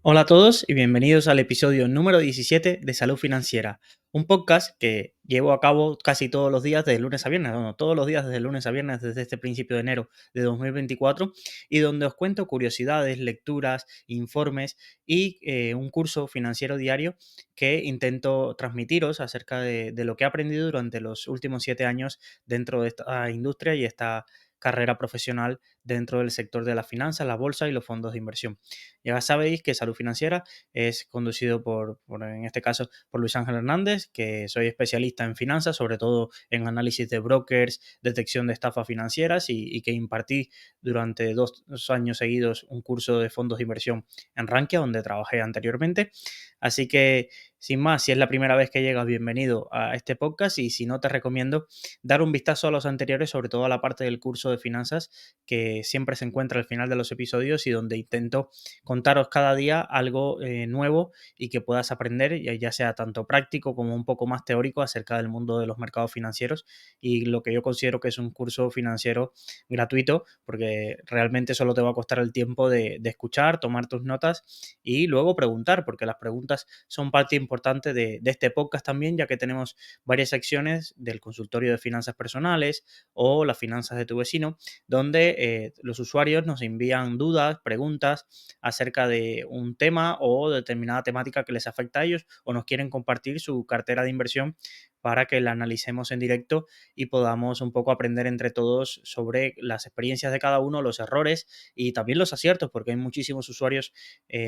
Hola a todos y bienvenidos al episodio número 17 de Salud Financiera, un podcast que llevo a cabo casi todos los días de lunes a viernes, bueno, todos los días desde lunes a viernes desde este principio de enero de 2024 y donde os cuento curiosidades, lecturas, informes y un curso financiero diario que intento transmitiros acerca de lo que he aprendido durante los últimos 7 años dentro de esta industria y esta carrera profesional dentro del sector de las finanzas, la bolsa y los fondos de inversión. Ya sabéis que Salud Financiera es conducido en este caso, por Luis Ángel Hernández, que soy especialista en finanzas, sobre todo en análisis de brokers, detección de estafas financieras y que impartí durante dos años seguidos un curso de fondos de inversión en Rankia, donde trabajé anteriormente. Así que, sin más, si es la primera vez que llegas, bienvenido a este podcast y si no, te recomiendo dar un vistazo a los anteriores, sobre todo a la parte del curso de finanzas que siempre se encuentra al final de los episodios y donde intento contaros cada día algo nuevo y que puedas aprender, ya sea tanto práctico como un poco más teórico acerca del mundo de los mercados financieros y lo que yo considero que es un curso financiero gratuito, porque realmente solo te va a costar el tiempo de escuchar, tomar tus notas y luego preguntar, porque las preguntas son parte importante de este podcast también, ya que tenemos varias secciones del consultorio de finanzas personales o las finanzas de tu vecino, donde los usuarios nos envían dudas, preguntas acerca de un tema o determinada temática que les afecta a ellos o nos quieren compartir su cartera de inversión para que la analicemos en directo y podamos un poco aprender entre todos sobre las experiencias de cada uno, los errores y también los aciertos, porque hay muchísimos usuarios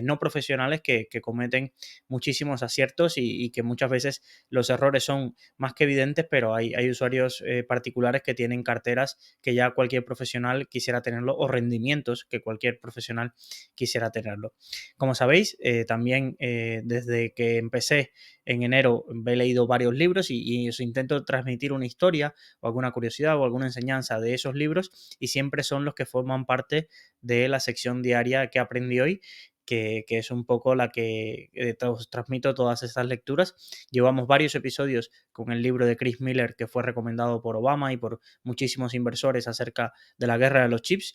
no profesionales que cometen muchísimos aciertos y que muchas veces los errores son más que evidentes, pero hay usuarios particulares que tienen carteras que ya cualquier profesional quisiera tenerlo o rendimientos que cualquier profesional quisiera tenerlo. Como sabéis, también desde que empecé en enero he leído varios libros y os intento transmitir una historia o alguna curiosidad o alguna enseñanza de esos libros y siempre son los que forman parte de la sección diaria que aprendí hoy, que es un poco la que os transmito todas estas lecturas. Llevamos varios episodios con el libro de Chris Miller que fue recomendado por Obama y por muchísimos inversores acerca de la guerra de los chips,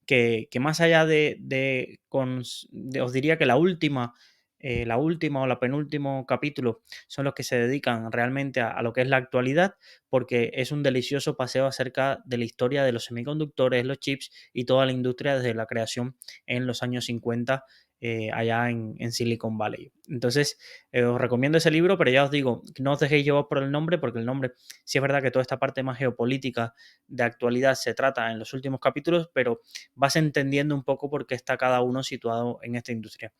que más allá os diría que la última o la penúltimo capítulo son los que se dedican realmente a lo que es la actualidad, porque es un delicioso paseo acerca de la historia de los semiconductores, los chips y toda la industria desde la creación en los años 50 allá en Silicon Valley. Entonces, os recomiendo ese libro, pero ya os digo, no os dejéis llevar por el nombre, porque el nombre, sí es verdad que toda esta parte más geopolítica de actualidad se trata en los últimos capítulos, pero vas entendiendo un poco por qué está cada uno situado en esta industria.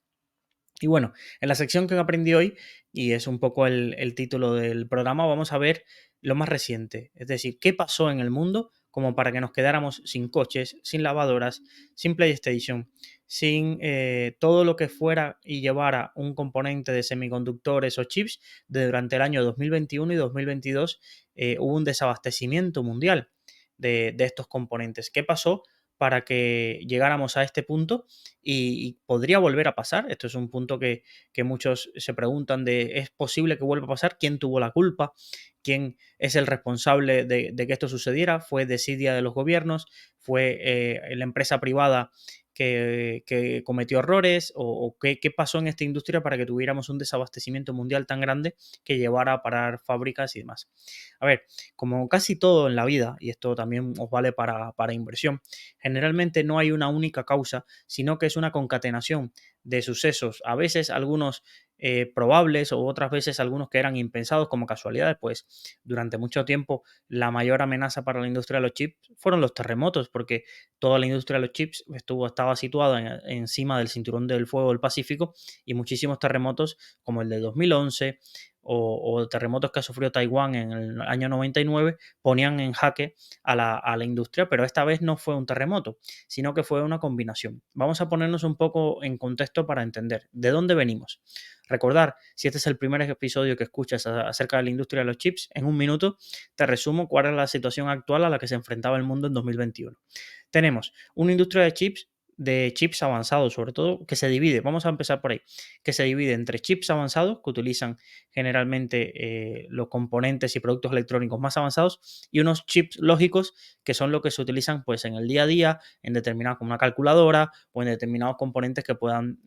Y bueno, en la sección que aprendí hoy, y es un poco el título del programa, vamos a ver lo más reciente, es decir, qué pasó en el mundo como para que nos quedáramos sin coches, sin lavadoras, sin PlayStation, sin todo lo que fuera y llevara un componente de semiconductores o chips. Durante el año 2021 y 2022 hubo un desabastecimiento mundial de estos componentes. ¿Qué pasó para que llegáramos a este punto? Y podría volver a pasar. Esto es un punto que muchos se preguntan de, ¿es posible que vuelva a pasar? ¿Quién tuvo la culpa? ¿Quién es el responsable de que esto sucediera? ¿Fue desidia de los gobiernos? ¿Fue la empresa privada que cometió errores? ¿O qué pasó en esta industria para que tuviéramos un desabastecimiento mundial tan grande que llevara a parar fábricas y demás? A ver, como casi todo en la vida, y esto también os vale para inversión, generalmente no hay una única causa, sino que es una concatenación de sucesos, a veces algunos probables o otras veces algunos que eran impensados como casualidades. Pues durante mucho tiempo la mayor amenaza para la industria de los chips fueron los terremotos, porque toda la industria de los chips estaba situada encima del cinturón del fuego del Pacífico, y muchísimos terremotos como el de 2011 o terremotos que ha sufrido Taiwán en el año 99 ponían en jaque a la industria, pero esta vez no fue un terremoto, sino que fue una combinación. Vamos a ponernos un poco en contexto para entender de dónde venimos. Recordar, si este es el primer episodio que escuchas acerca de la industria de los chips, en un minuto te resumo cuál es la situación actual a la que se enfrentaba el mundo en 2021. Tenemos una industria de chips de chips avanzados, sobre todo que se divide, vamos a empezar por ahí, que se divide entre chips avanzados que utilizan generalmente los componentes y productos electrónicos más avanzados y unos chips lógicos que son lo que se utilizan pues en el día a día, en determinados como una calculadora o en determinados componentes que puedan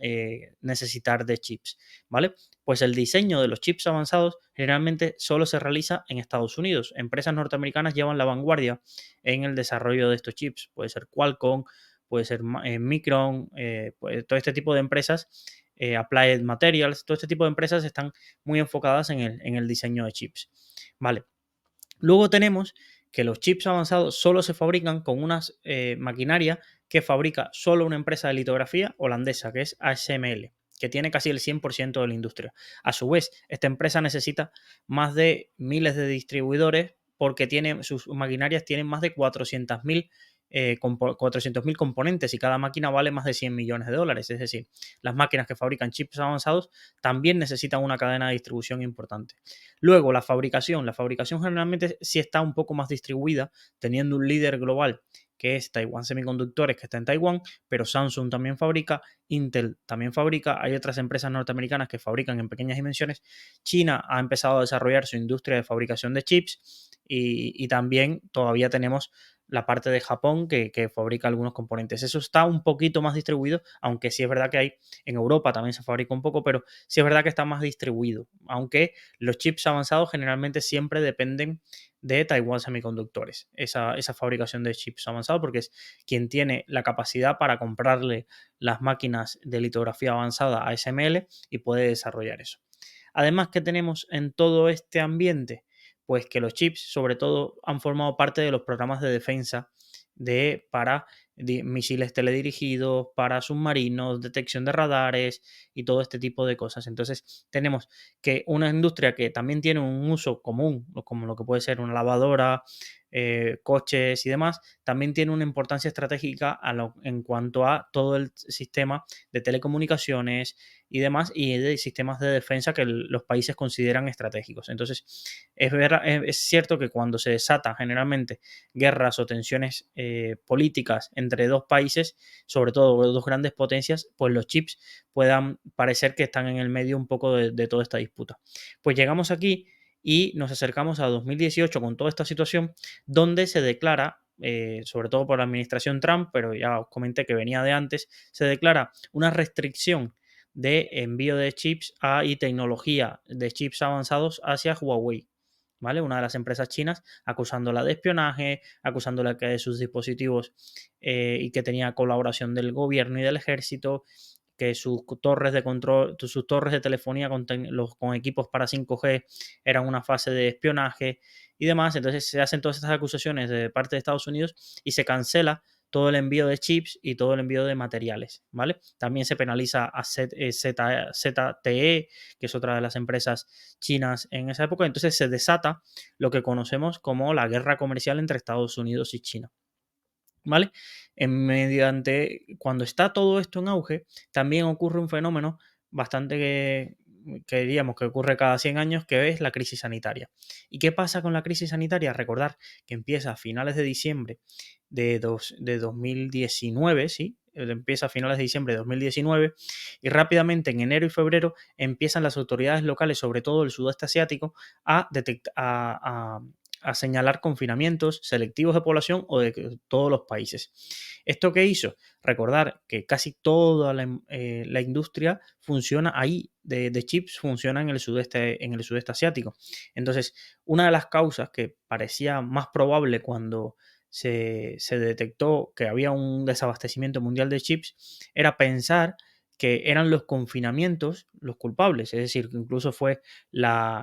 necesitar de chips, ¿vale? Pues el diseño de los chips avanzados generalmente solo se realiza en Estados Unidos. Empresas norteamericanas llevan la vanguardia en el desarrollo de estos chips. Puede ser Qualcomm, puede ser Micron, pues, todo este tipo de empresas, Applied Materials, todo este tipo de empresas están muy enfocadas en el diseño de chips. Vale. Luego tenemos que los chips avanzados solo se fabrican con unas maquinaria que fabrica solo una empresa de litografía holandesa, que es ASML, que tiene casi el 100% de la industria. A su vez, esta empresa necesita más de miles de distribuidores porque sus maquinarias tienen más de 400.000 400.000 componentes y cada máquina vale más de 100 millones de dólares. Es decir, las máquinas que fabrican chips avanzados también necesitan una cadena de distribución importante. Luego, la fabricación. La fabricación generalmente sí está un poco más distribuida, teniendo un líder global que es Taiwan Semiconductores, que está en Taiwán, pero Samsung también fabrica, Intel también fabrica, hay otras empresas norteamericanas que fabrican en pequeñas dimensiones. China ha empezado a desarrollar su industria de fabricación de chips y también todavía tenemos la parte de Japón que fabrica algunos componentes. Eso está un poquito más distribuido, aunque sí es verdad que hay en Europa también se fabrica un poco, pero sí es verdad que está más distribuido, aunque los chips avanzados generalmente siempre dependen de Taiwan Semiconductores, esa fabricación de chips avanzados, porque es quien tiene la capacidad para comprarle las máquinas de litografía avanzada a SML y puede desarrollar eso. Además, ¿qué tenemos en todo este ambiente? Pues que los chips, sobre todo, han formado parte de los programas de defensa para misiles teledirigidos, para submarinos, detección de radares y todo este tipo de cosas. Entonces, tenemos que una industria que también tiene un uso común, como lo que puede ser una lavadora, coches y demás, también tiene una importancia estratégica en cuanto a todo el sistema de telecomunicaciones y demás, y de sistemas de defensa que los países consideran estratégicos. Entonces, es cierto que cuando se desata generalmente guerras o tensiones políticas entre dos países, sobre todo dos grandes potencias, pues los chips puedan parecer que están en el medio un poco de toda esta disputa. Pues llegamos aquí y nos acercamos a 2018 con toda esta situación donde se declara, sobre todo por la administración Trump, pero ya os comenté que venía de antes, se declara una restricción de envío de chips y tecnología de chips avanzados hacia Huawei. ¿Vale? Una de las empresas chinas acusándola de espionaje, acusándola que de sus dispositivos y que tenía colaboración del gobierno y del ejército, que sus torres de control, sus torres de telefonía con equipos para 5G eran una fase de espionaje y demás. Entonces se hacen todas estas acusaciones de parte de Estados Unidos y se cancela todo el envío de chips y todo el envío de materiales, ¿vale? También se penaliza a ZTE, que es otra de las empresas chinas en esa época. Entonces se desata lo que conocemos como la guerra comercial entre Estados Unidos y China. ¿Vale? Cuando está todo esto en auge, también ocurre un fenómeno bastante que diríamos que ocurre cada 100 años, que es la crisis sanitaria. ¿Y qué pasa con la crisis sanitaria? Recordar que empieza a finales de diciembre de 2019, ¿sí? Empieza a finales de diciembre de 2019 y rápidamente en enero y febrero empiezan las autoridades locales, sobre todo el sudeste asiático, a señalar confinamientos selectivos de población o de todos los países. ¿Esto qué hizo? Recordar que casi toda la industria funciona ahí, de chips, funciona en el sudeste asiático. Entonces, una de las causas que parecía más probable cuando se detectó que había un desabastecimiento mundial de chips era pensar que eran los confinamientos los culpables. Es decir, que incluso fue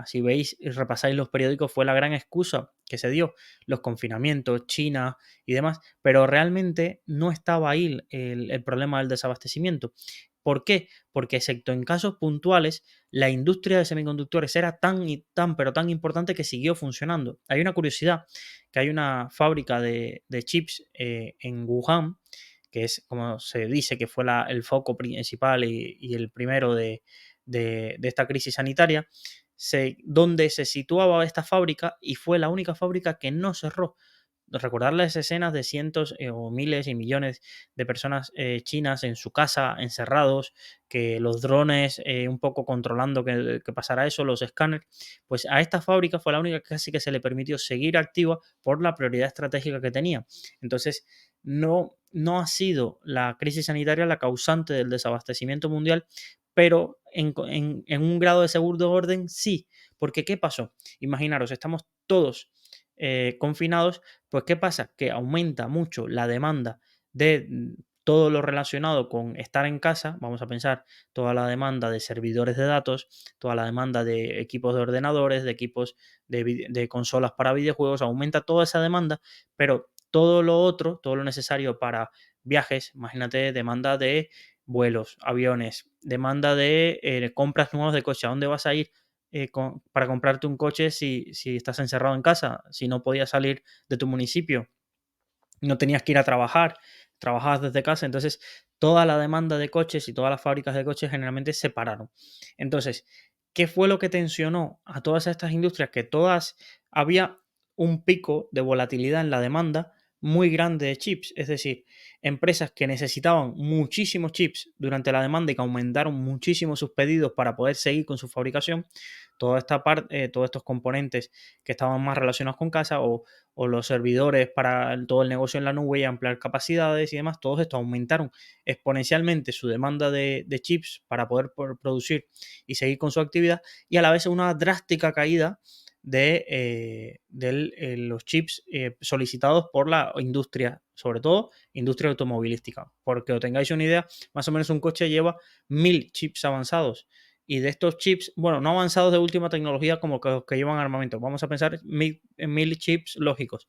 si veis y repasáis los periódicos, fue la gran excusa que se dio, los confinamientos, China y demás, pero realmente no estaba ahí el problema del desabastecimiento. ¿Por qué? Porque excepto en casos puntuales, la industria de semiconductores era tan y tan, pero tan importante que siguió funcionando. Hay una curiosidad, que hay una fábrica de chips en Wuhan, que es como se dice que fue el foco principal y el primero de esta crisis sanitaria, donde se situaba esta fábrica y fue la única fábrica que no cerró recordar las escenas de cientos o miles y millones de personas chinas en su casa, encerrados, que los drones un poco controlando que pasara eso, los escáneres, pues a esta fábrica fue la única que casi que se le permitió seguir activa por la prioridad estratégica que tenía. Entonces, no ha sido la crisis sanitaria la causante del desabastecimiento mundial, pero en un grado de segundo orden sí. Porque ¿qué pasó? Imaginaros, estamos todos confinados, pues ¿qué pasa? Que aumenta mucho la demanda de todo lo relacionado con estar en casa. Vamos a pensar toda la demanda de servidores de datos, toda la demanda de equipos de ordenadores, de equipos de consolas para videojuegos, aumenta toda esa demanda, pero todo lo otro, todo lo necesario para viajes, imagínate, demanda de vuelos, aviones, demanda de compras nuevas de coche. ¿A dónde vas a ir para comprarte un coche si estás encerrado en casa? Si no podías salir de tu municipio, no tenías que ir a trabajar, trabajabas desde casa. Entonces, toda la demanda de coches y todas las fábricas de coches generalmente se pararon. Entonces, ¿qué fue lo que tensionó a todas estas industrias? Que todas había un pico de volatilidad en la demanda muy grande de chips, es decir, empresas que necesitaban muchísimos chips durante la demanda y que aumentaron muchísimo sus pedidos para poder seguir con su fabricación, toda esta parte, todos estos componentes que estaban más relacionados con casa o los servidores para todo el negocio en la nube y ampliar capacidades y demás, todos estos aumentaron exponencialmente su demanda de chips para poder producir y seguir con su actividad, y a la vez una drástica caída de los chips solicitados por la industria, sobre todo industria automovilística. Porque os tengáis una idea, más o menos un coche lleva 1000 chips avanzados. Y de estos chips, bueno, no avanzados de última tecnología como que llevan armamento, vamos a pensar en 1000 chips lógicos.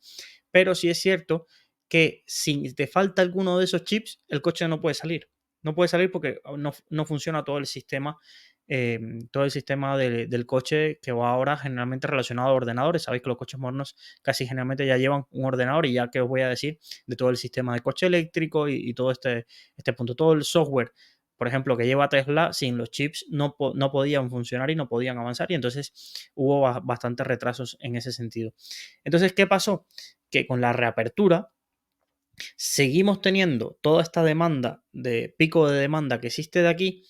Pero sí es cierto que si te falta alguno de esos chips, el coche no puede salir. No puede salir porque no funciona todo el sistema del coche que va ahora generalmente relacionado a ordenadores. Sabéis que los coches modernos casi generalmente ya llevan un ordenador, y ya que os voy a decir de todo el sistema de coche eléctrico y todo este punto, todo el software, por ejemplo, que lleva Tesla, sin los chips no podían funcionar y no podían avanzar, y entonces hubo bastantes retrasos en ese sentido. Entonces, ¿qué pasó? Que con la reapertura seguimos teniendo toda esta demanda de pico de demanda que existe de aquí,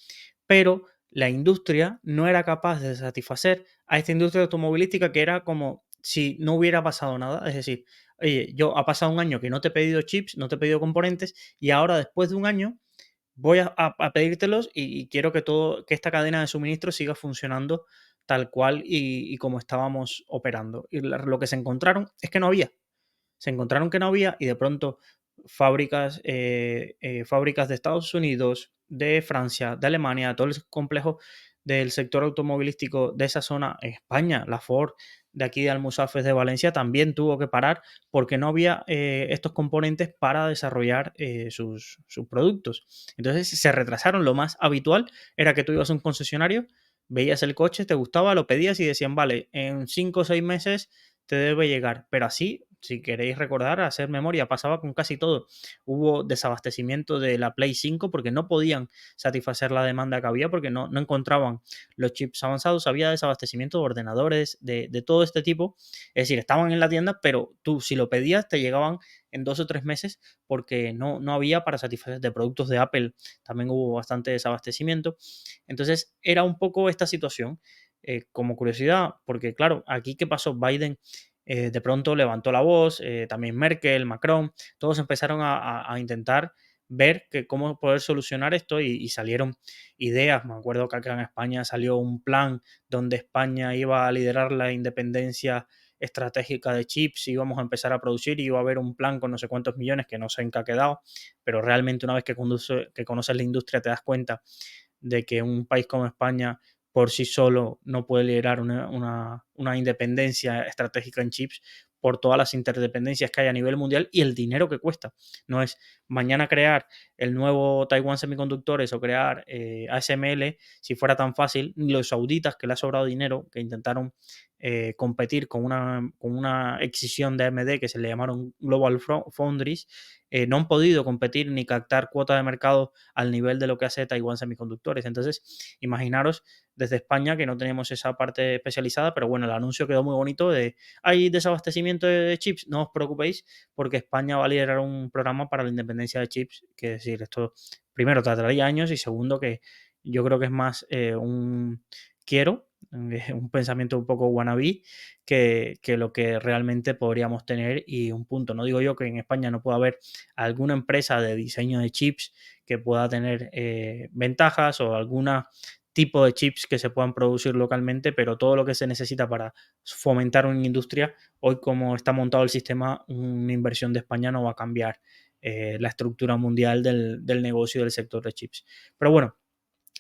pero la industria no era capaz de satisfacer a esta industria automovilística, que era como si no hubiera pasado nada. Es decir, oye, yo ha pasado un año que no te he pedido chips, no te he pedido componentes, y ahora después de un año voy a pedírtelos y quiero que esta cadena de suministro siga funcionando tal cual y como estábamos operando. Y lo que se encontraron es que no había. Se encontraron que no había, y de pronto fábricas de Estados Unidos, de Francia, de Alemania, todo el complejo del sector automovilístico de esa zona, España, la Ford de aquí de Almusafes de Valencia, también tuvo que parar porque no había estos componentes para desarrollar sus productos. Entonces se retrasaron. Lo más habitual era que tú ibas a un concesionario, veías el coche, te gustaba, lo pedías y decían, vale, en 5 o 6 meses te debe llegar. Pero así, si queréis recordar, hacer memoria, pasaba con casi todo. Hubo desabastecimiento de la Play 5 porque no podían satisfacer la demanda que había, porque no encontraban los chips avanzados. Había desabastecimiento de ordenadores, de todo este tipo. Es decir, estaban en la tienda, pero tú si lo pedías te llegaban en 2 o 3 meses, porque no había para satisfacer. De productos de Apple también hubo bastante desabastecimiento. Entonces era un poco esta situación. Como curiosidad, porque claro, aquí ¿qué pasó? Biden de pronto levantó la voz, también Merkel, Macron, todos empezaron a intentar ver cómo poder solucionar esto, y salieron ideas. Me acuerdo que acá en España salió un plan donde España iba a liderar la independencia estratégica de chips, íbamos a empezar a producir y iba a haber un plan con no sé cuántos millones, que no sé en qué ha quedado, pero realmente una vez que conoces la industria te das cuenta de que un país como España por sí solo no puede liderar una independencia estratégica en chips, por todas las interdependencias que hay a nivel mundial y el dinero que cuesta. No es mañana crear el nuevo Taiwan Semiconductores o crear ASML, si fuera tan fácil. Los sauditas, que le ha sobrado dinero, que intentaron competir con una excisión de AMD que se le llamaron Global Foundries, no han podido competir ni captar cuota de mercado al nivel de lo que hace Taiwán Semiconductores. Entonces, imaginaros desde España que no tenemos esa parte especializada, pero bueno, el anuncio quedó muy bonito de hay desabastecimiento de chips, no os preocupéis porque España va a liderar un programa para la independencia de chips, que es decir, esto primero tardaría años y segundo que yo creo que es más un quiero, un pensamiento un poco wannabe que lo que realmente podríamos tener y un punto. No digo yo que en España no pueda haber alguna empresa de diseño de chips que pueda tener ventajas o alguna tipo de chips que se puedan producir localmente, pero todo lo que se necesita para fomentar una industria, hoy como está montado el sistema, una inversión de España no va a cambiar la estructura mundial del negocio del sector de chips. Pero bueno,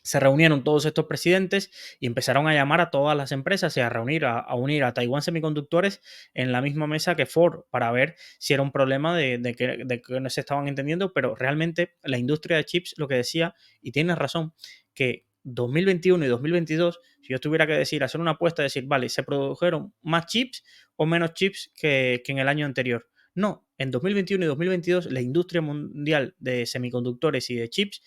se reunieron todos estos presidentes y empezaron a llamar a todas las empresas y a reunir, a unir a Taiwán Semiconductores en la misma mesa que Ford para ver si era un problema de que no se estaban entendiendo, pero realmente la industria de chips lo que decía, y tienes razón, que 2021 y 2022, si yo tuviera que decir, hacer una apuesta, decir, vale, ¿se produjeron más chips o menos chips que en el año anterior? No, en 2021 y 2022 la industria mundial de semiconductores y de chips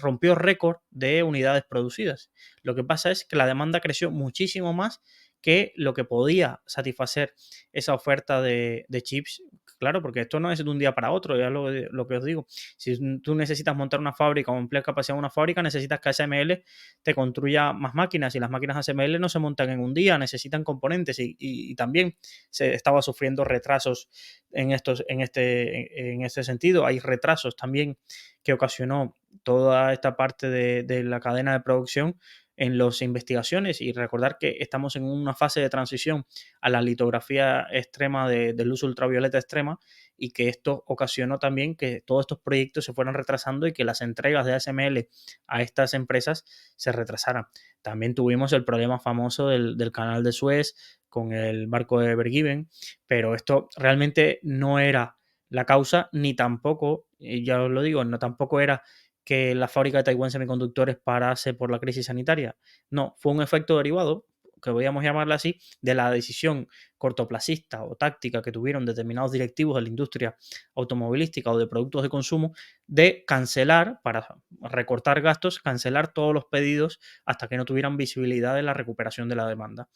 rompió récord de unidades producidas. Lo que pasa es que la demanda creció muchísimo más que lo que podía satisfacer esa oferta de chips. Claro, porque esto no es de un día para otro, ya lo que os digo. Si tú necesitas montar una fábrica o ampliar capacidad de una fábrica, necesitas que ASML te construya más máquinas y las máquinas ASML no se montan en un día, necesitan componentes y también se estaba sufriendo retrasos en este sentido. Hay retrasos también que ocasionó toda esta parte de la cadena de producción en las investigaciones y recordar que estamos en una fase de transición a la litografía extrema de luz ultravioleta extrema y que esto ocasionó también que todos estos proyectos se fueran retrasando y que las entregas de ASML a estas empresas se retrasaran. También tuvimos el problema famoso del canal de Suez con el barco de Ever Given, pero esto realmente no era la causa ni tampoco, y ya os lo digo, no tampoco era que la fábrica de Taiwán Semiconductores parase por la crisis sanitaria. No, fue un efecto derivado, que podríamos llamarla así, de la decisión cortoplacista o táctica que tuvieron determinados directivos de la industria automovilística o de productos de consumo de cancelar, para recortar gastos, cancelar todos los pedidos hasta que no tuvieran visibilidad de la recuperación de la demanda.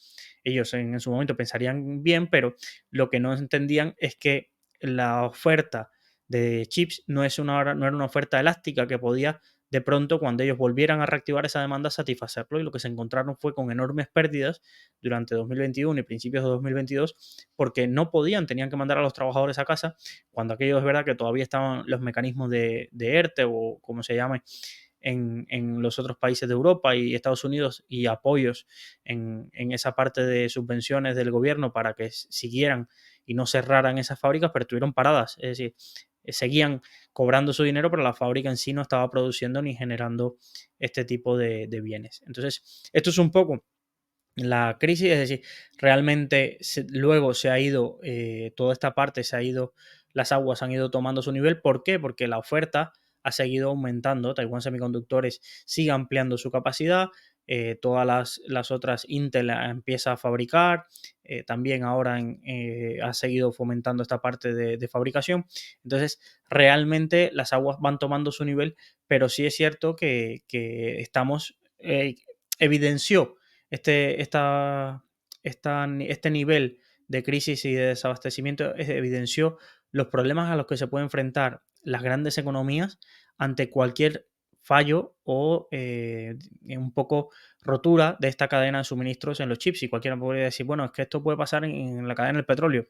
Ellos en su momento pensarían bien, pero lo que no entendían es que la oferta de chips no era una oferta elástica que podía de pronto, cuando ellos volvieran a reactivar esa demanda, satisfacerlo. Y lo que se encontraron fue con enormes pérdidas durante 2021 y principios de 2022 porque no podían, tenían que mandar a los trabajadores a casa, cuando aquello es verdad que todavía estaban los mecanismos de ERTE o como se llame en los otros países de Europa y Estados Unidos y apoyos en esa parte de subvenciones del gobierno para que siguieran y no cerraran esas fábricas, pero estuvieron paradas. Es decir, seguían cobrando su dinero, pero la fábrica en sí no estaba produciendo ni generando este tipo de bienes. Entonces, esto es un poco la crisis, es decir, realmente luego se ha ido, toda esta parte se ha ido, las aguas han ido tomando su nivel. ¿Por qué? Porque la oferta ha seguido aumentando. Taiwan Semiconductores sigue ampliando su capacidad, todas las otras Intel empieza a fabricar, también ahora ha seguido fomentando esta parte de fabricación. Entonces, realmente las aguas van tomando su nivel, pero sí es cierto que estamos, evidenció este, esta, este nivel de crisis y de desabastecimiento evidenció los problemas a los que se pueden enfrentar las grandes economías ante cualquier fallo o un poco rotura de esta cadena de suministros en los chips. Y cualquiera podría decir, bueno, es que esto puede pasar en la cadena del petróleo.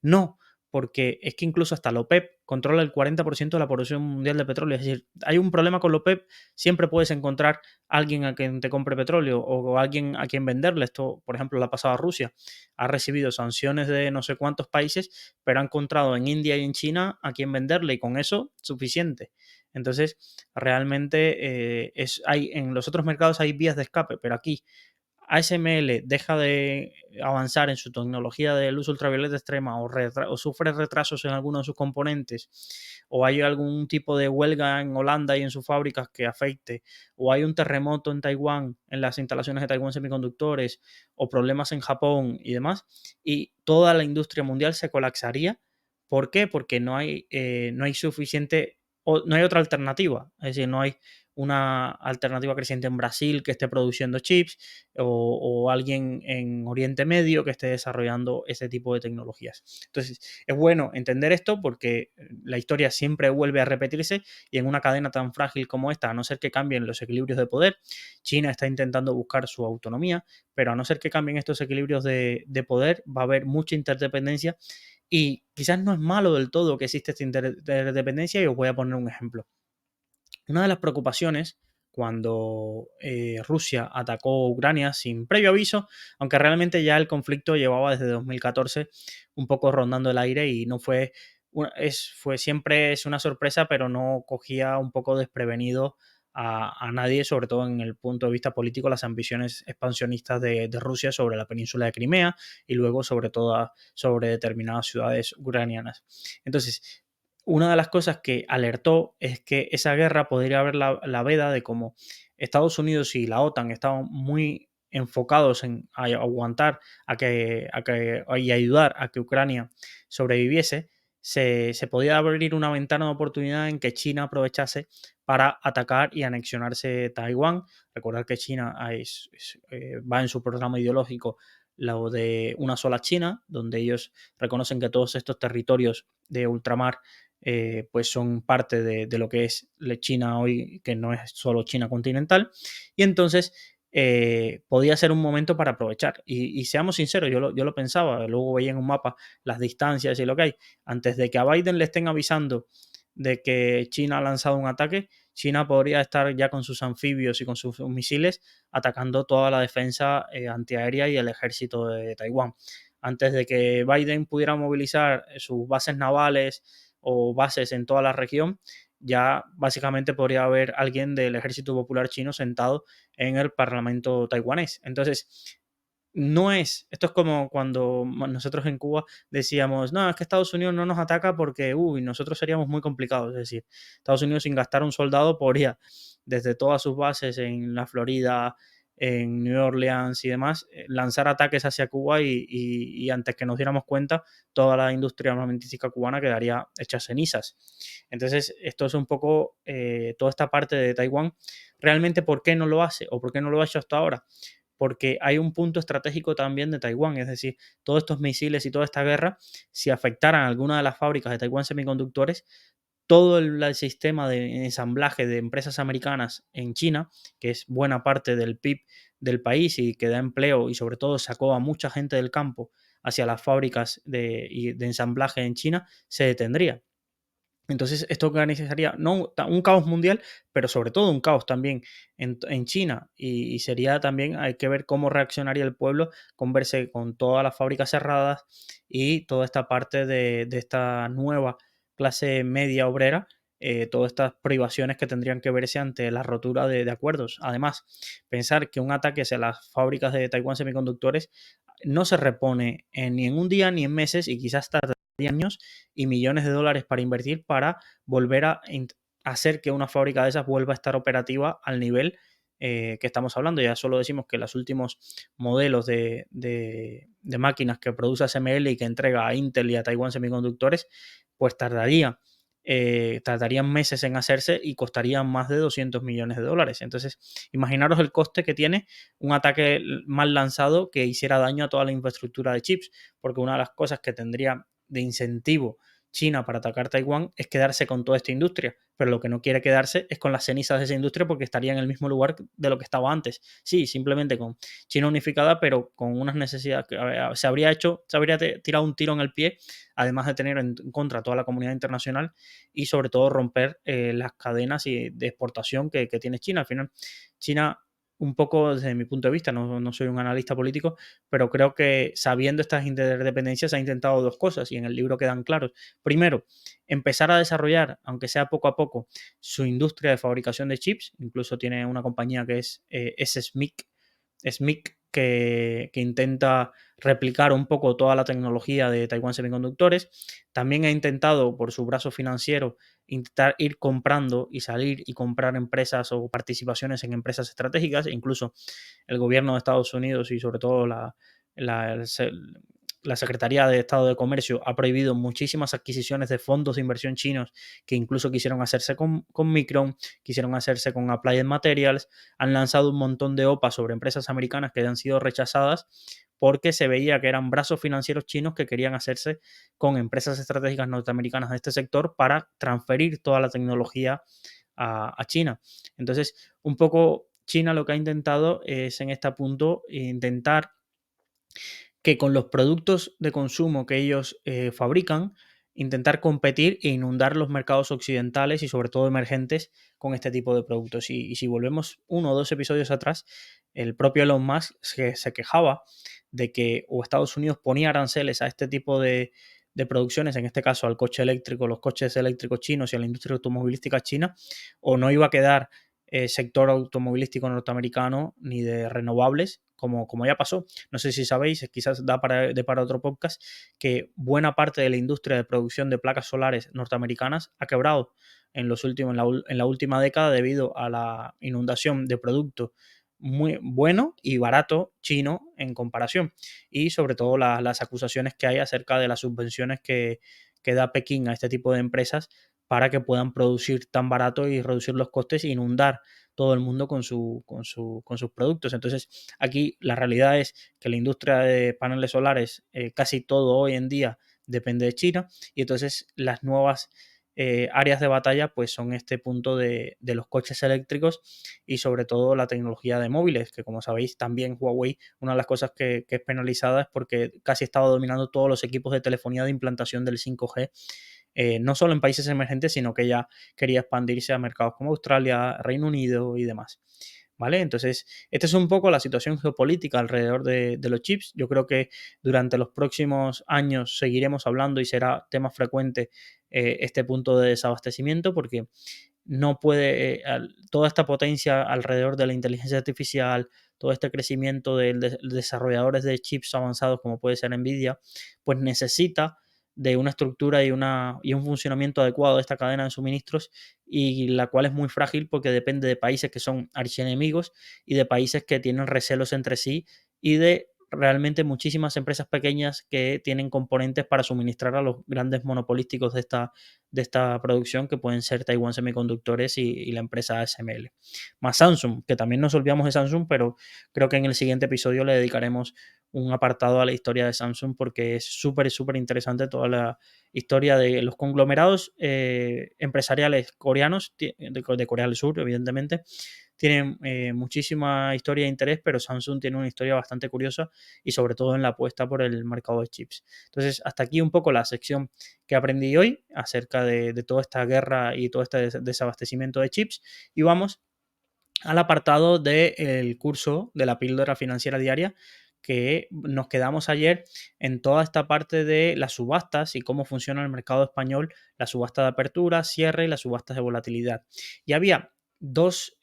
No, porque es que incluso hasta la OPEP controla el 40% de la producción mundial de petróleo. Es decir, hay un problema con la OPEP, siempre puedes encontrar alguien a quien te compre petróleo o alguien a quien venderle. Esto, por ejemplo, le ha pasado a Rusia. Ha recibido sanciones de no sé cuántos países, pero ha encontrado en India y en China a quien venderle y con eso suficiente. Entonces, realmente en los otros mercados hay vías de escape, pero aquí ASML deja de avanzar en su tecnología de luz ultravioleta extrema o sufre retrasos en algunos de sus componentes, o hay algún tipo de huelga en Holanda y en sus fábricas que afecte, o hay un terremoto en Taiwán, en las instalaciones de Taiwán Semiconductores, o problemas en Japón y demás, y toda la industria mundial se colapsaría ¿Por qué? Porque no hay suficiente, o no hay otra alternativa. Es decir, no hay una alternativa creciente en Brasil que esté produciendo chips o alguien en Oriente Medio que esté desarrollando ese tipo de tecnologías. Entonces, es bueno entender esto porque la historia siempre vuelve a repetirse y en una cadena tan frágil como esta, a no ser que cambien los equilibrios de poder, China está intentando buscar su autonomía, pero a no ser que cambien estos equilibrios de poder, va a haber mucha interdependencia y quizás no es malo del todo que existe esta interdependencia y os voy a poner un ejemplo. Una de las preocupaciones cuando Rusia atacó Ucrania sin previo aviso, aunque realmente ya el conflicto llevaba desde 2014 un poco rondando el aire y no fue, fue siempre es una sorpresa, pero no cogía un poco desprevenido a nadie, sobre todo en el punto de vista político, las ambiciones expansionistas de Rusia sobre la península de Crimea y luego sobre todo sobre determinadas ciudades ucranianas. Entonces, una de las cosas que alertó es que esa guerra podría haber la veda de cómo Estados Unidos y la OTAN estaban muy enfocados en aguantar y ayudar a que Ucrania sobreviviese, se podía abrir una ventana de oportunidad en que China aprovechase para atacar y anexionarse Taiwán. Recordar que China va en su programa ideológico lo de una sola China, donde ellos reconocen que todos estos territorios de ultramar pues son parte de lo que es China hoy, que no es solo China continental, y entonces podía ser un momento para aprovechar. Y seamos sinceros, yo lo pensaba, luego veía en un mapa las distancias y lo que hay, antes de que a Biden le estén avisando de que China ha lanzado un ataque, China podría estar ya con sus anfibios y con sus misiles atacando toda la defensa antiaérea y el ejército de Taiwán. Antes de que Biden pudiera movilizar sus bases navales o bases en toda la región, ya básicamente podría haber alguien del Ejército Popular Chino sentado en el Parlamento taiwanés. Entonces, esto es como cuando nosotros en Cuba decíamos, no, es que Estados Unidos no nos ataca porque, nosotros seríamos muy complicados. Es decir, Estados Unidos sin gastar un soldado podría, desde todas sus bases en la Florida, en New Orleans y demás, lanzar ataques hacia Cuba y antes que nos diéramos cuenta, toda la industria armamentística cubana quedaría hecha cenizas. Entonces, esto es un poco toda esta parte de Taiwán. Realmente, ¿por qué no lo hace o por qué no lo ha hecho hasta ahora? Porque hay un punto estratégico también de Taiwán, es decir, todos estos misiles y toda esta guerra, si afectaran a alguna de las fábricas de Taiwán Semiconductores, todo el sistema de ensamblaje de empresas americanas en China, que es buena parte del PIB del país y que da empleo y sobre todo sacó a mucha gente del campo hacia las fábricas de ensamblaje en China, se detendría. Entonces, esto organizaría no un caos mundial, pero sobre todo un caos también en China. Y sería también, hay que ver cómo reaccionaría el pueblo con verse con todas las fábricas cerradas y toda esta parte de esta nueva clase media obrera, todas estas privaciones que tendrían que verse ante la rotura de acuerdos. Además, pensar que un ataque hacia las fábricas de Taiwán Semiconductores no se repone ni en un día ni en meses y quizás tarde años y millones de dólares para invertir para volver a hacer que una fábrica de esas vuelva a estar operativa al nivel que estamos hablando. Ya solo decimos que los últimos modelos de máquinas que produce ASML y que entrega a Intel y a Taiwan Semiconductores, pues tardarían meses en hacerse y costarían más de 200 millones de dólares. Entonces, imaginaros el coste que tiene un ataque mal lanzado que hiciera daño a toda la infraestructura de chips, porque una de las cosas que tendría de incentivo China para atacar Taiwán es quedarse con toda esta industria, pero lo que no quiere quedarse es con las cenizas de esa industria porque estaría en el mismo lugar de lo que estaba antes. Sí, simplemente con China unificada, pero con unas necesidades que se habría tirado un tiro en el pie, además de tener en contra a toda la comunidad internacional y sobre todo romper las cadenas de exportación que tiene China. Al final, China un poco desde mi punto de vista, no soy un analista político, pero creo que sabiendo estas interdependencias ha intentado dos cosas y en el libro quedan claros. Primero, empezar a desarrollar, aunque sea poco a poco, su industria de fabricación de chips. Incluso tiene una compañía que es SMIC que intenta replicar un poco toda la tecnología de Taiwan Semiconductores. También ha intentado, por su brazo financiero, intentar ir comprando y salir y comprar empresas o participaciones en empresas estratégicas. Incluso el gobierno de Estados Unidos y sobre todo la Secretaría de Estado de Comercio ha prohibido muchísimas adquisiciones de fondos de inversión chinos que incluso quisieron hacerse con Micron, quisieron hacerse con Applied Materials, han lanzado un montón de OPA sobre empresas americanas que han sido rechazadas porque se veía que eran brazos financieros chinos que querían hacerse con empresas estratégicas norteamericanas de este sector para transferir toda la tecnología a China. Entonces, un poco China lo que ha intentado es en este punto intentar que con los productos de consumo que ellos fabrican, intentar competir e inundar los mercados occidentales y sobre todo emergentes con este tipo de productos. Y si volvemos uno o dos episodios atrás, el propio Elon Musk se quejaba de que o Estados Unidos ponía aranceles a este tipo de producciones, en este caso al coche eléctrico, los coches eléctricos chinos y a la industria automovilística china, o no iba a quedar sector automovilístico norteamericano ni de renovables, como ya pasó. No sé si sabéis, quizás da para otro podcast, que buena parte de la industria de producción de placas solares norteamericanas ha quebrado en la última década debido a la inundación de producto muy bueno y barato chino en comparación. Y sobre todo las acusaciones que hay acerca de las subvenciones que da Pekín a este tipo de empresas para que puedan producir tan barato y reducir los costes e inundar todo el mundo con sus productos. Entonces, aquí la realidad es que la industria de paneles solares, casi todo hoy en día depende de China, y entonces las nuevas áreas de batalla pues son este punto de los coches eléctricos y sobre todo la tecnología de móviles, que como sabéis también Huawei, una de las cosas que es penalizada es porque casi estaba dominando todos los equipos de telefonía de implantación del 5G, no solo en países emergentes, sino que ya quería expandirse a mercados como Australia, Reino Unido y demás. ¿Vale? Entonces, esta es un poco la situación geopolítica alrededor de los chips. Yo creo que durante los próximos años seguiremos hablando y será tema frecuente este punto de desabastecimiento porque no puede, toda esta potencia alrededor de la inteligencia artificial, todo este crecimiento de desarrolladores de chips avanzados como puede ser Nvidia, pues necesita de una estructura y un funcionamiento adecuado de esta cadena de suministros y la cual es muy frágil porque depende de países que son archienemigos y de países que tienen recelos entre sí y de realmente muchísimas empresas pequeñas que tienen componentes para suministrar a los grandes monopolísticos de esta producción que pueden ser Taiwan Semiconductores y la empresa ASML. Más Samsung, que también nos olvidamos de Samsung, pero creo que en el siguiente episodio le dedicaremos un apartado a la historia de Samsung porque es súper interesante toda la historia de los conglomerados empresariales coreanos, de Corea del Sur, evidentemente, tienen muchísima historia e interés, pero Samsung tiene una historia bastante curiosa y sobre todo en la apuesta por el mercado de chips. Entonces, hasta aquí un poco la sección que aprendí hoy acerca de toda esta guerra y todo este desabastecimiento de chips y vamos al apartado del curso de la píldora financiera diaria que nos quedamos ayer en toda esta parte de las subastas y cómo funciona el mercado español, la subasta de apertura, cierre y las subastas de volatilidad. Y había dos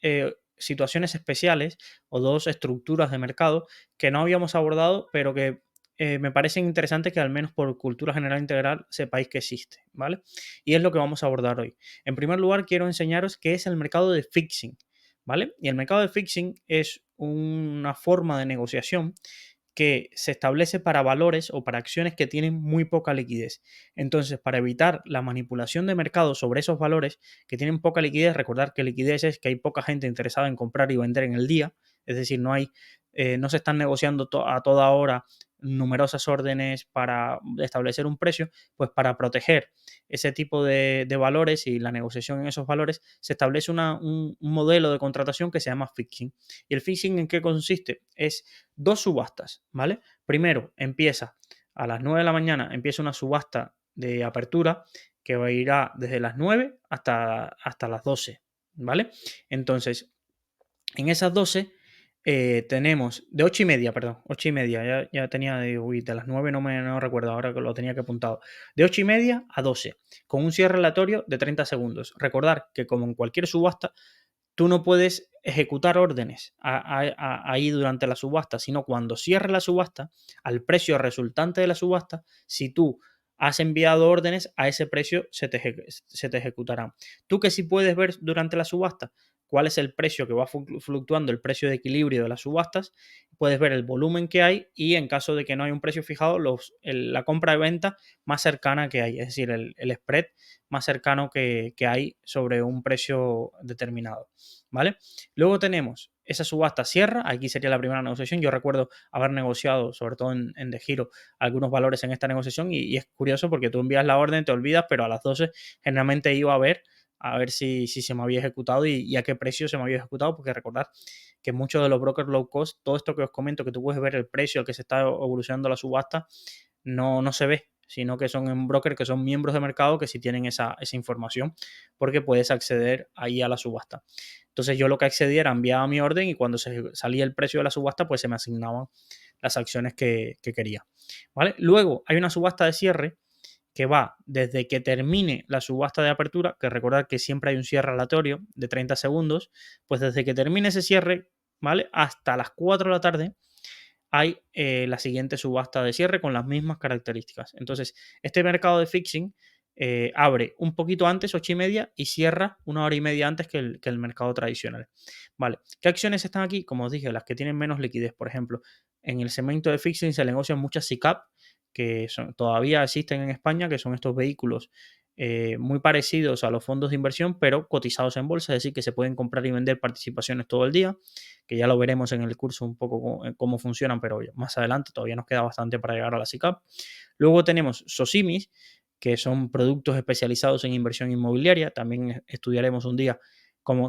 situaciones especiales o dos estructuras de mercado que no habíamos abordado, pero que me parecen interesantes que al menos por cultura general integral sepáis que existe, ¿vale? Y es lo que vamos a abordar hoy. En primer lugar, quiero enseñaros qué es el mercado de fixing, ¿vale? Y el mercado de fixing es una forma de negociación que se establece para valores o para acciones que tienen muy poca liquidez. Entonces, para evitar la manipulación de mercado sobre esos valores que tienen poca liquidez, recordar que liquidez es que hay poca gente interesada en comprar y vender en el día, es decir, no se están negociando a toda hora numerosas órdenes para establecer un precio, pues para proteger ese tipo de valores y la negociación en esos valores, se establece un modelo de contratación que se llama fixing. ¿Y el fixing en qué consiste? Es dos subastas, ¿vale? Primero empieza a las 9 de la mañana, empieza una subasta de apertura que va a ir desde las 9 hasta las 12, ¿vale? Entonces, en esas 12 tenemos de 8 y media, perdón, 8 y media, ya tenía de las 9 no recuerdo, ahora que lo tenía que apuntado, de 8 y media a 12, con un cierre aleatorio de 30 segundos. Recordar que como en cualquier subasta, tú no puedes ejecutar órdenes ahí durante la subasta, sino cuando cierre la subasta, al precio resultante de la subasta, si tú has enviado órdenes, a ese precio se te ejecutarán. ¿Tú qué sí puedes ver durante la subasta? cuál es el precio que va fluctuando, el precio de equilibrio de las subastas, puedes ver el volumen que hay y en caso de que no hay un precio fijado, la compra y venta más cercana que hay, es decir, el spread más cercano que hay sobre un precio determinado, ¿vale? Luego tenemos esa subasta cierra, aquí sería la primera negociación. Yo recuerdo haber negociado, sobre todo en De Giro, algunos valores en esta negociación y es curioso porque tú envías la orden, te olvidas, pero a las 12 generalmente iba a ver si se me había ejecutado y a qué precio se me había ejecutado, porque recordad que muchos de los brokers low cost, todo esto que os comento, que tú puedes ver el precio al que se está evolucionando la subasta, no se ve, sino que son en brokers que son miembros de mercado que sí tienen esa información, porque puedes acceder ahí a la subasta. Entonces yo lo que accedía era enviaba mi orden y cuando salía el precio de la subasta, pues se me asignaban las acciones que quería. ¿Vale? Luego hay una subasta de cierre que va desde que termine la subasta de apertura, que recordad que siempre hay un cierre aleatorio de 30 segundos, pues desde que termine ese cierre, ¿vale? Hasta las 4 de la tarde hay la siguiente subasta de cierre con las mismas características. Entonces, este mercado de fixing abre un poquito antes, 8:30, y cierra una hora y media antes que el mercado tradicional. Vale, ¿qué acciones están aquí? Como os dije, las que tienen menos liquidez, por ejemplo. En el segmento de fixing se negocian muchas SICAP que todavía existen en España, que son estos vehículos muy parecidos a los fondos de inversión, pero cotizados en bolsa, es decir, que se pueden comprar y vender participaciones todo el día, que ya lo veremos en el curso un poco cómo funcionan, pero más adelante todavía nos queda bastante para llegar a la SICAP. Luego tenemos SOSIMIS, que son productos especializados en inversión inmobiliaria, también estudiaremos un día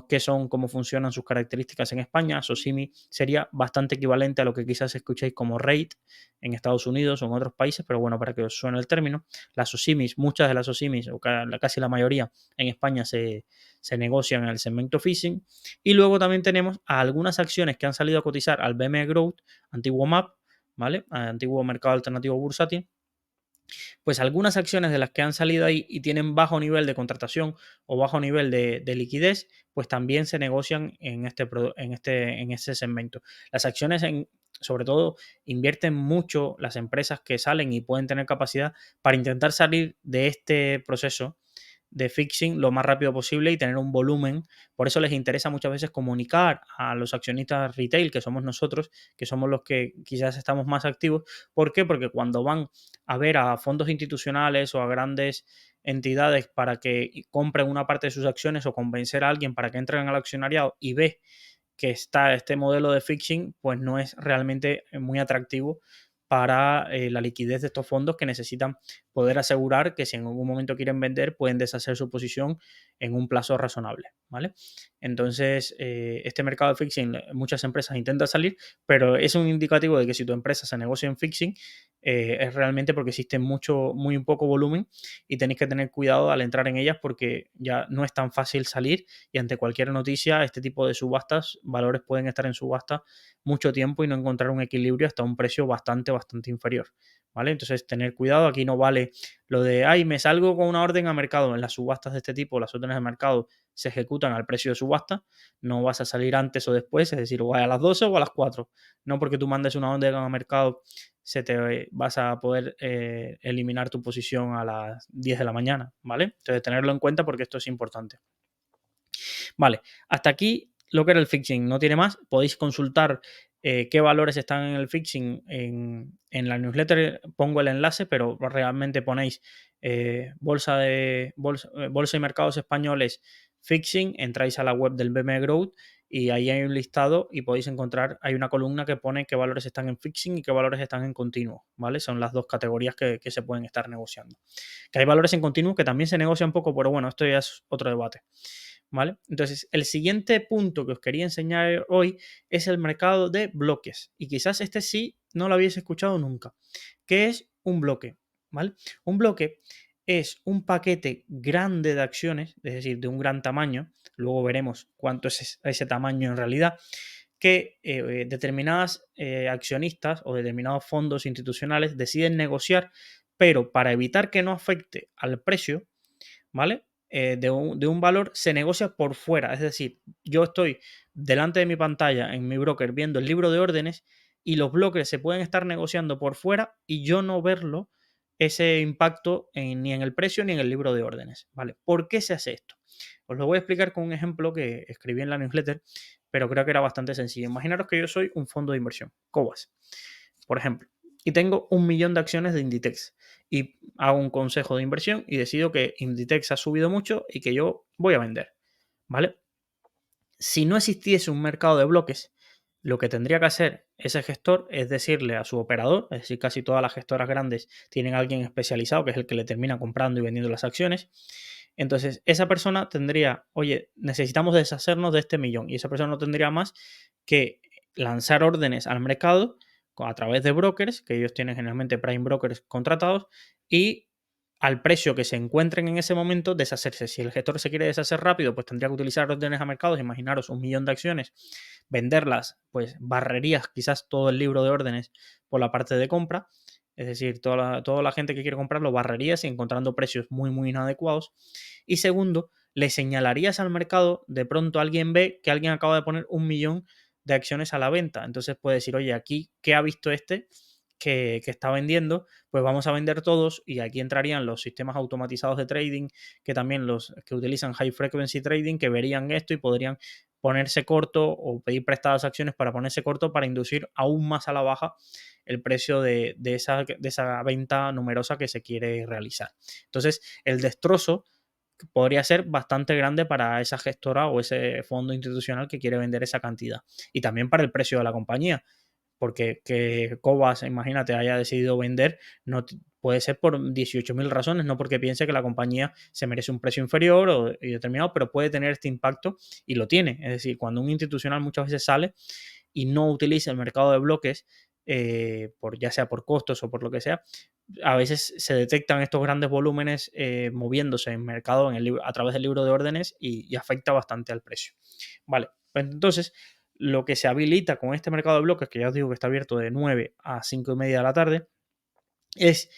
qué son, cómo funcionan sus características en España. SOSIMI sería bastante equivalente a lo que quizás escuchéis como REIT en Estados Unidos o en otros países, pero bueno, para que os suene el término. Las SOSIMIs, muchas de las SOSIMIs, o casi la mayoría en España se negocian en el segmento phishing. Y luego también tenemos a algunas acciones que han salido a cotizar al BME Growth, antiguo MAP, ¿vale? Antiguo mercado alternativo bursátil, pues algunas acciones de las que han salido ahí y tienen bajo nivel de contratación o bajo nivel de liquidez, pues también se negocian en este segmento. Las acciones, sobre todo, invierten mucho las empresas que salen y pueden tener capacidad para intentar salir de este proceso de fixing lo más rápido posible y tener un volumen. Por eso les interesa muchas veces comunicar a los accionistas retail, que somos nosotros, que somos los que quizás estamos más activos. ¿Por qué? Porque cuando van a ver a fondos institucionales o a grandes entidades para que compren una parte de sus acciones o convencer a alguien para que entren al accionariado y ve que está este modelo de fixing, pues no es realmente muy atractivo para la liquidez de estos fondos que necesitan poder asegurar que si en algún momento quieren vender pueden deshacer su posición en un plazo razonable, ¿vale? Entonces, este mercado de fixing, muchas empresas intentan salir, pero es un indicativo de que si tu empresa se negocia en fixing, es realmente porque existe muy poco volumen y tenéis que tener cuidado al entrar en ellas porque ya no es tan fácil salir y ante cualquier noticia, este tipo de subastas, valores pueden estar en subasta mucho tiempo y no encontrar un equilibrio hasta un precio bastante inferior, ¿vale? Entonces, tener cuidado, aquí no vale lo de, ay, me salgo con una orden a mercado. En las subastas de este tipo, las órdenes de mercado se ejecutan al precio de subasta, no vas a salir antes o después, es decir, o a las 12 o a las 4, no porque tú mandes una orden a mercado vas a poder eliminar tu posición a las 10 de la mañana, ¿vale? Entonces, tenerlo en cuenta porque esto es importante. Vale, hasta aquí lo que era el fixing, no tiene más. Podéis consultar qué valores están en el fixing en la newsletter, pongo el enlace, pero realmente ponéis bolsa y mercados españoles fixing, entráis a la web del BME Growth y ahí hay un listado y podéis encontrar, hay una columna que pone qué valores están en fixing y qué valores están en continuo, ¿vale? Son las dos categorías que se pueden estar negociando. Que hay valores en continuo que también se negocian un poco, pero bueno, esto ya es otro debate. ¿Vale? Entonces, el siguiente punto que os quería enseñar hoy es el mercado de bloques. Y quizás este sí no lo habéis escuchado nunca. ¿Qué es un bloque? ¿Vale? Un bloque es un paquete grande de acciones, es decir, de un gran tamaño. Luego veremos cuánto es ese tamaño en realidad. Que determinadas accionistas o determinados fondos institucionales deciden negociar, pero para evitar que no afecte al precio, ¿vale? De un valor se negocia por fuera. Es decir, yo estoy delante de mi pantalla en mi broker viendo el libro de órdenes y los bloques se pueden estar negociando por fuera y yo no verlo ese impacto ni en el precio ni en el libro de órdenes, ¿vale? ¿Por qué se hace esto? Os lo voy a explicar con un ejemplo que escribí en la newsletter, pero creo que era bastante sencillo. Imaginaros que yo soy un fondo de inversión, Cobas, por ejemplo, y tengo 1 millón de acciones de Inditex y hago un consejo de inversión y decido que Inditex ha subido mucho y que yo voy a vender, ¿vale? Si no existiese un mercado de bloques, lo que tendría que hacer ese gestor es decirle a su operador, es decir, casi todas las gestoras grandes tienen a alguien especializado que es el que le termina comprando y vendiendo las acciones. Entonces, esa persona tendría, oye, necesitamos deshacernos de este millón, y esa persona no tendría más que lanzar órdenes al mercado a través de brokers, que ellos tienen generalmente prime brokers contratados, y al precio que se encuentren en ese momento, deshacerse. Si el gestor se quiere deshacer rápido, pues tendría que utilizar órdenes a mercados. Imaginaros 1 millón de acciones, venderlas, pues barrerías quizás todo el libro de órdenes por la parte de compra. Es decir, toda la gente que quiere comprarlo barrerías y encontrando precios muy, muy inadecuados. Y segundo, le señalarías al mercado, de pronto alguien ve que alguien acaba de poner 1 millón de acciones a la venta. Entonces puede decir, oye, aquí, ¿qué ha visto este que está vendiendo? Pues vamos a vender todos, y aquí entrarían los sistemas automatizados de trading, que también los que utilizan high frequency trading, que verían esto y podrían ponerse corto o pedir prestadas acciones para ponerse corto para inducir aún más a la baja el precio de esa venta numerosa que se quiere realizar. Entonces, el destrozo podría ser bastante grande para esa gestora o ese fondo institucional que quiere vender esa cantidad. Y también para el precio de la compañía, porque que Cobas, imagínate, haya decidido vender, no puede ser por 18.000 razones, no porque piense que la compañía se merece un precio inferior y determinado, pero puede tener este impacto y lo tiene. Es decir, cuando un institucional muchas veces sale y no utiliza el mercado de bloques, ya sea por costos o por lo que sea, a veces se detectan estos grandes volúmenes moviéndose en mercado a través del libro de órdenes y afecta bastante al precio. Vale, pues entonces lo que se habilita con este mercado de bloques, que ya os digo que está abierto de 9 a 5 y media de la tarde, es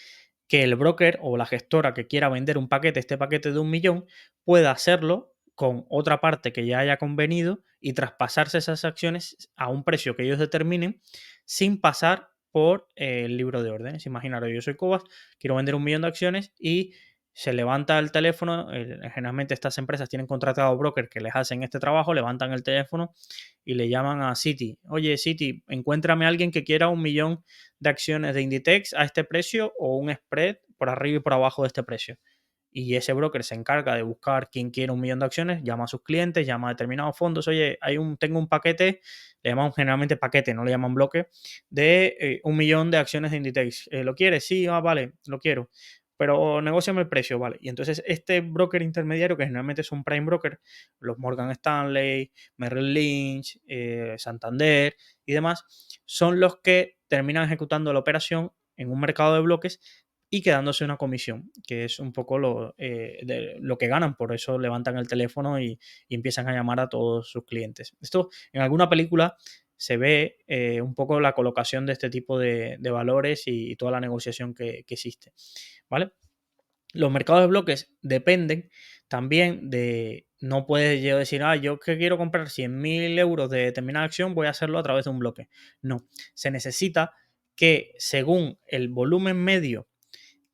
que el broker o la gestora que quiera vender un paquete, este paquete de 1 millón, pueda hacerlo con otra parte que ya haya convenido y traspasarse esas acciones a un precio que ellos determinen sin pasar por el libro de órdenes. Imaginaros, yo soy Cobas, quiero vender 1 millón de acciones y se levanta el teléfono. Generalmente estas empresas tienen contratado brokers que les hacen este trabajo, levantan el teléfono y le llaman a Citi. Oye, Citi, encuéntrame a alguien que quiera 1 millón de acciones de Inditex a este precio o un spread por arriba y por abajo de este precio. Y ese broker se encarga de buscar quién quiere 1 millón de acciones, llama a sus clientes, llama a determinados fondos. Oye, tengo un paquete, le llamamos generalmente paquete, no le llaman bloque, de 1 millón de acciones de Inditex. ¿Lo quieres? Sí, vale, lo quiero. Pero negociame el precio, vale. Y entonces este broker intermediario, que generalmente es un prime broker, los Morgan Stanley, Merrill Lynch, Santander y demás, son los que terminan ejecutando la operación en un mercado de bloques y quedándose una comisión, que es un poco lo que ganan. Por eso levantan el teléfono y empiezan a llamar a todos sus clientes. Esto en alguna película se ve un poco la colocación de este tipo de valores y toda la negociación que existe, ¿vale? Los mercados de bloques dependen también de, no puedes yo decir, yo que quiero comprar 100.000 euros de determinada acción, voy a hacerlo a través de un bloque. No, se necesita que según el volumen medio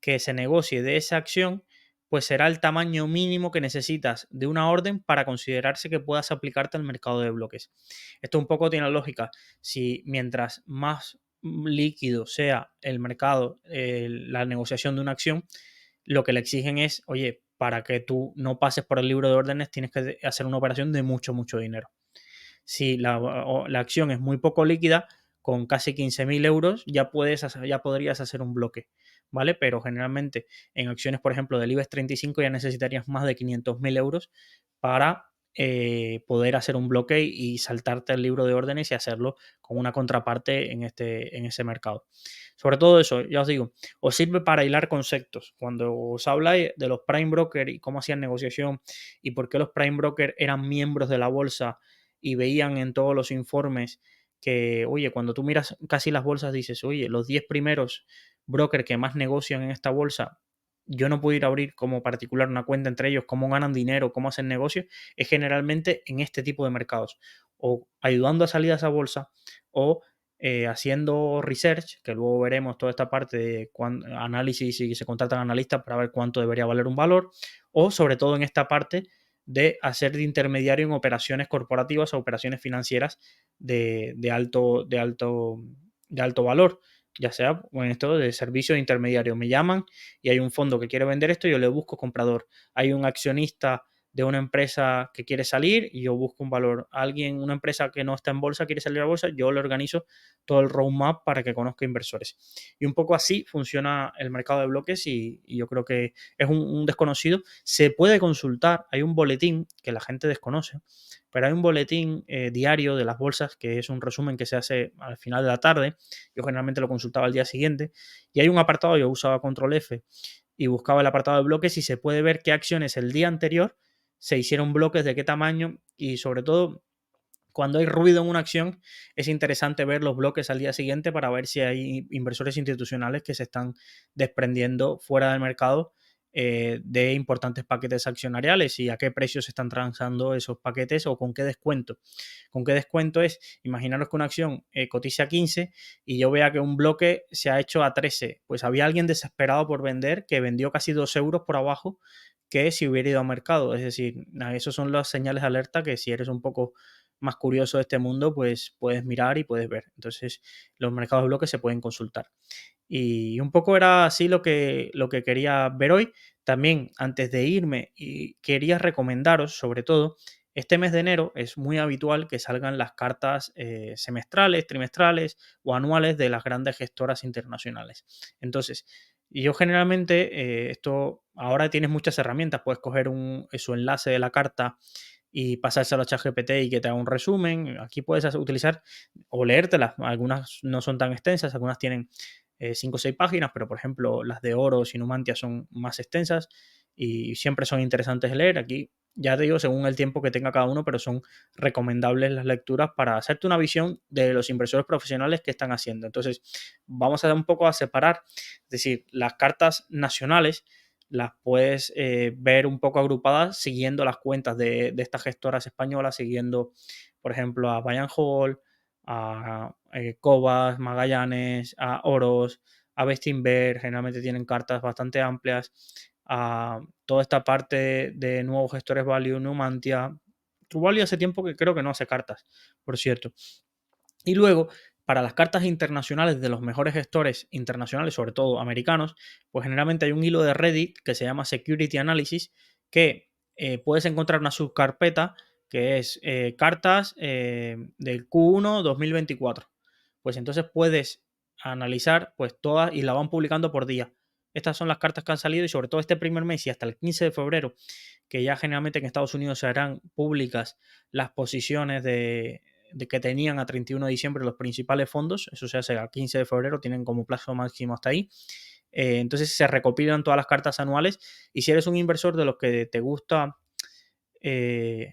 que se negocie de esa acción, pues será el tamaño mínimo que necesitas de una orden para considerarse que puedas aplicarte al mercado de bloques. Esto un poco tiene lógica. Si mientras más líquido sea el mercado, la negociación de una acción, lo que le exigen es, oye, para que tú no pases por el libro de órdenes, tienes que hacer una operación de mucho, mucho dinero. Si la acción es muy poco líquida, con casi 15.000 euros ya podrías hacer un bloque, ¿vale? Pero generalmente en acciones, por ejemplo, del IBEX 35 ya necesitarías más de 500.000 euros para poder hacer un bloque y saltarte el libro de órdenes y hacerlo con una contraparte en ese mercado. Sobre todo eso, ya os digo, os sirve para hilar conceptos. Cuando os habla de los prime broker y cómo hacían negociación y por qué los prime broker eran miembros de la bolsa y veían en todos los informes que, oye, cuando tú miras casi las bolsas dices, oye, los 10 primeros brokers que más negocian en esta bolsa, yo no puedo ir a abrir como particular una cuenta entre ellos, cómo ganan dinero, cómo hacen negocios, es generalmente en este tipo de mercados, o ayudando a salir a esa bolsa o haciendo research, que luego veremos toda esta parte de análisis y se contratan analistas para ver cuánto debería valer un valor, o sobre todo en esta parte de hacer de intermediario en operaciones corporativas o operaciones financieras de alto valor, ya sea en esto de servicio de intermediario. Me llaman y hay un fondo que quiere vender esto y yo le busco comprador. Hay un accionista de una empresa que quiere salir y yo busco un valor. Alguien, una empresa que no está en bolsa quiere salir a bolsa, yo le organizo todo el roadmap para que conozca inversores. Y un poco así funciona el mercado de bloques y yo creo que es un desconocido. Se puede consultar, hay un boletín que la gente desconoce, pero hay un boletín diario de las bolsas que es un resumen que se hace al final de la tarde. Yo generalmente lo consultaba al día siguiente y hay un apartado, yo usaba control F y buscaba el apartado de bloques y se puede ver qué acciones el día anterior se hicieron bloques, de qué tamaño y sobre todo cuando hay ruido en una acción es interesante ver los bloques al día siguiente para ver si hay inversores institucionales que se están desprendiendo fuera del mercado de importantes paquetes accionariales y a qué precios se están transando esos paquetes o con qué descuento. ¿Con qué descuento es? Imaginaros que una acción cotiza a 15 y yo vea que un bloque se ha hecho a 13. Pues había alguien desesperado por vender que vendió casi 2 euros por abajo que si hubiera ido a mercado. Es decir, esos son las señales de alerta que si eres un poco más curioso de este mundo, pues puedes mirar y puedes ver. Entonces, los mercados de bloques se pueden consultar. Y un poco era así lo que quería ver hoy. También, antes de irme, y quería recomendaros, sobre todo, este mes de enero es muy habitual que salgan las cartas semestrales, trimestrales o anuales de las grandes gestoras internacionales. Entonces, yo generalmente, esto ahora tienes muchas herramientas, puedes coger su enlace de la carta y pasárselo a ChatGPT y que te haga un resumen. Aquí puedes utilizar o leértelas. Algunas no son tan extensas, algunas tienen 5 o 6 páginas, pero por ejemplo las de Oro y Numantia son más extensas y siempre son interesantes de leer. Aquí ya te digo, según el tiempo que tenga cada uno, pero son recomendables las lecturas para hacerte una visión de los inversores profesionales que están haciendo. Entonces, vamos a un poco a separar, es decir, las cartas nacionales las puedes ver un poco agrupadas siguiendo las cuentas de estas gestoras españolas, siguiendo, por ejemplo, a Bayern Hall, a Cobas, Magallanes, a Oros, a Bestinver, generalmente tienen cartas bastante amplias, a toda esta parte de nuevos gestores Value, Numantia. Truvalue hace tiempo que creo que no hace cartas, por cierto. Y luego, para las cartas internacionales de los mejores gestores internacionales, sobre todo americanos, pues generalmente hay un hilo de Reddit que se llama Security Analysis, que puedes encontrar una subcarpeta que es cartas del Q1 2024. Pues entonces puedes analizar pues todas y la van publicando por día. Estas son las cartas que han salido y sobre todo este primer mes y hasta el 15 de febrero, que ya generalmente en Estados Unidos se harán públicas las posiciones de que tenían a 31 de diciembre los principales fondos, eso se hace a 15 de febrero, tienen como plazo máximo hasta ahí. Entonces se recopilan todas las cartas anuales y si eres un inversor de los que te gusta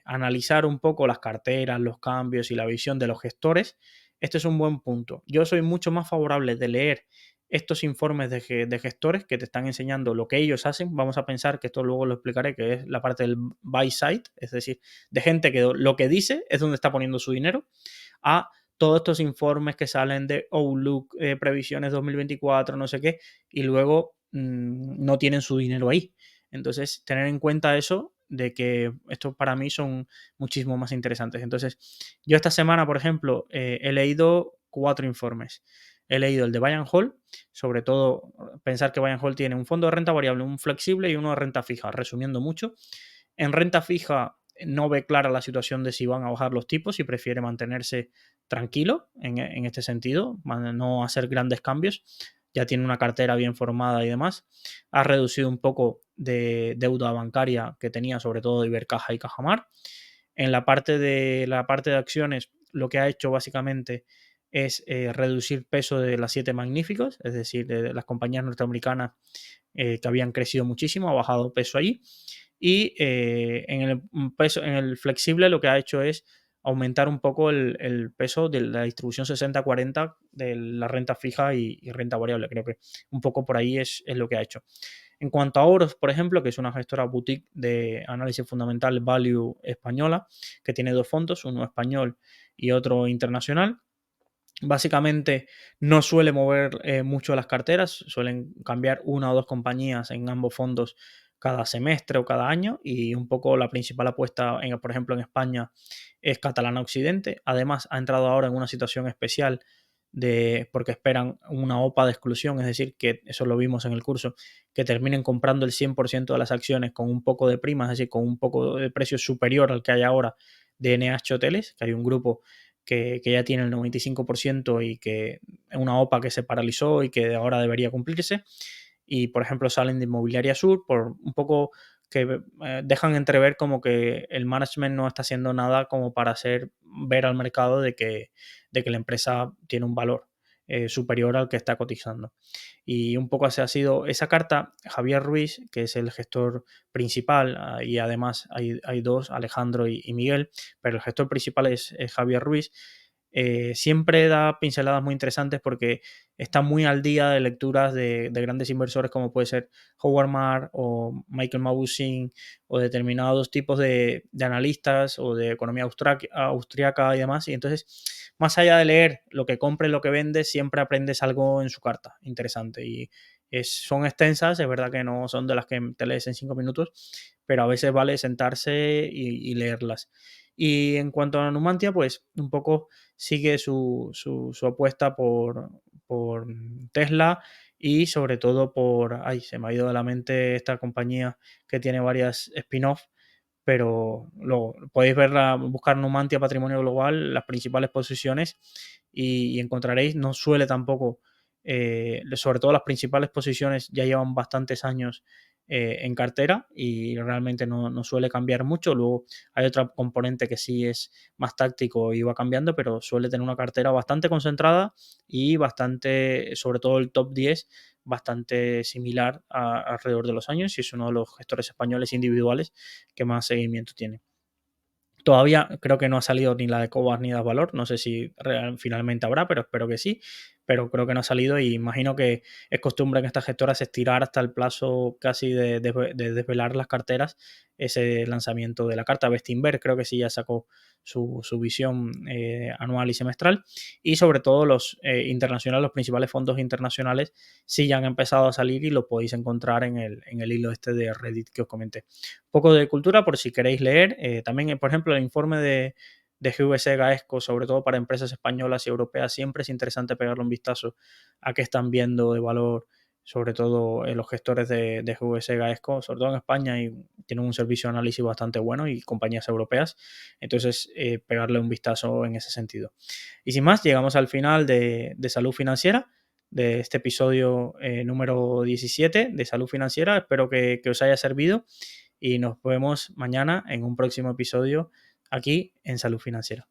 analizar un poco las carteras, los cambios y la visión de los gestores, este es un buen punto. Yo soy mucho más favorable de leer estos informes de gestores que te están enseñando lo que ellos hacen. Vamos a pensar que esto luego lo explicaré, que es la parte del buy side, es decir, de gente que lo que dice es donde está poniendo su dinero, a todos estos informes que salen de Outlook, previsiones 2024, no sé qué, y luego no tienen su dinero ahí. Entonces, tener en cuenta eso de que estos para mí son muchísimo más interesantes. Entonces, yo esta semana, por ejemplo, he leído 4 informes. He leído el de Bayern Hall, sobre todo pensar que Bayern Hall tiene un fondo de renta variable, un flexible y uno de renta fija, resumiendo mucho. En renta fija no ve clara la situación de si van a bajar los tipos y prefiere mantenerse tranquilo en este sentido, no hacer grandes cambios. Ya tiene una cartera bien formada y demás. Ha reducido un poco de deuda bancaria que tenía, sobre todo de Ibercaja y Cajamar. En la parte de acciones, lo que ha hecho básicamente es reducir peso de las 7 magníficos, es decir, de las compañías norteamericanas que habían crecido muchísimo, ha bajado peso ahí. Y en el flexible lo que ha hecho es aumentar un poco el peso de la distribución 60-40 de la renta fija y renta variable. Creo que un poco por ahí es lo que ha hecho. En cuanto a Oros, por ejemplo, que es una gestora boutique de análisis fundamental value española, que tiene 2 fondos, uno español y otro internacional, Básicamente no suele mover mucho las carteras, suelen cambiar una o dos compañías en ambos fondos cada semestre o cada año, y un poco la principal apuesta, por ejemplo, en España es Catalana Occidente. Además, ha entrado ahora en una situación especial porque esperan una OPA de exclusión, es decir, que eso lo vimos en el curso, que terminen comprando el 100% de las acciones con un poco de prima, es decir, con un poco de precio superior al que hay ahora de NH Hoteles, que hay un grupo que ya tiene el 95% y que es una OPA que se paralizó y que ahora debería cumplirse. Y, por ejemplo, salen de Inmobiliaria Sur por un poco que dejan entrever como que el management no está haciendo nada como para hacer ver al mercado de que la empresa tiene un valor superior al que está cotizando. Y un poco así ha sido esa carta. Javier Ruiz, que es el gestor principal, y además hay dos, Alejandro y Miguel, pero el gestor principal es Javier Ruiz. Siempre da pinceladas muy interesantes porque está muy al día de lecturas de grandes inversores como puede ser Howard Mark o Michael Mauboussin, o determinados tipos de analistas o de economía austriaca y demás. Y entonces, más allá de leer lo que compre, lo que vende, siempre aprendes algo en su carta interesante. Y son extensas, es verdad que no son de las que te lees en 5 minutos, pero a veces vale sentarse y leerlas. Y en cuanto a Numantia, pues un poco sigue su apuesta por Tesla, y sobre todo ay, se me ha ido de la mente esta compañía que tiene varias spin-off, pero luego podéis verla, buscar Numantia Patrimonio Global, las principales posiciones, y encontraréis. No suele tampoco, sobre todo las principales posiciones ya llevan bastantes años en cartera, y realmente no suele cambiar mucho. Luego hay otra componente que sí es más táctico y va cambiando, pero suele tener una cartera bastante concentrada y bastante, sobre todo el top 10, bastante similar alrededor de los años, y es uno de los gestores españoles individuales que más seguimiento tiene. Todavía creo que no ha salido ni la de Cobas ni de Valor. No sé si finalmente habrá, pero espero que sí. Pero creo que no ha salido, y imagino que es costumbre en estas gestoras estirar hasta el plazo casi de desvelar las carteras ese lanzamiento de la carta. Bestinver creo que sí ya sacó su visión anual y semestral. Y sobre todo los internacionales, los principales fondos internacionales sí ya han empezado a salir, y lo podéis encontrar en el hilo este de Reddit que os comenté. Un poco de cultura por si queréis leer. También, por ejemplo, el informe de GVC Gaesco, sobre todo para empresas españolas y europeas, siempre es interesante pegarle un vistazo a qué están viendo de valor, sobre todo los gestores de GVC Gaesco, sobre todo en España, y tienen un servicio de análisis bastante bueno, y compañías europeas. Entonces, pegarle un vistazo en ese sentido. Y sin más, llegamos al final de Salud Financiera, de este episodio número 17 de Salud Financiera. Espero que os haya servido, y nos vemos mañana en un próximo episodio aquí en Salud Financiera.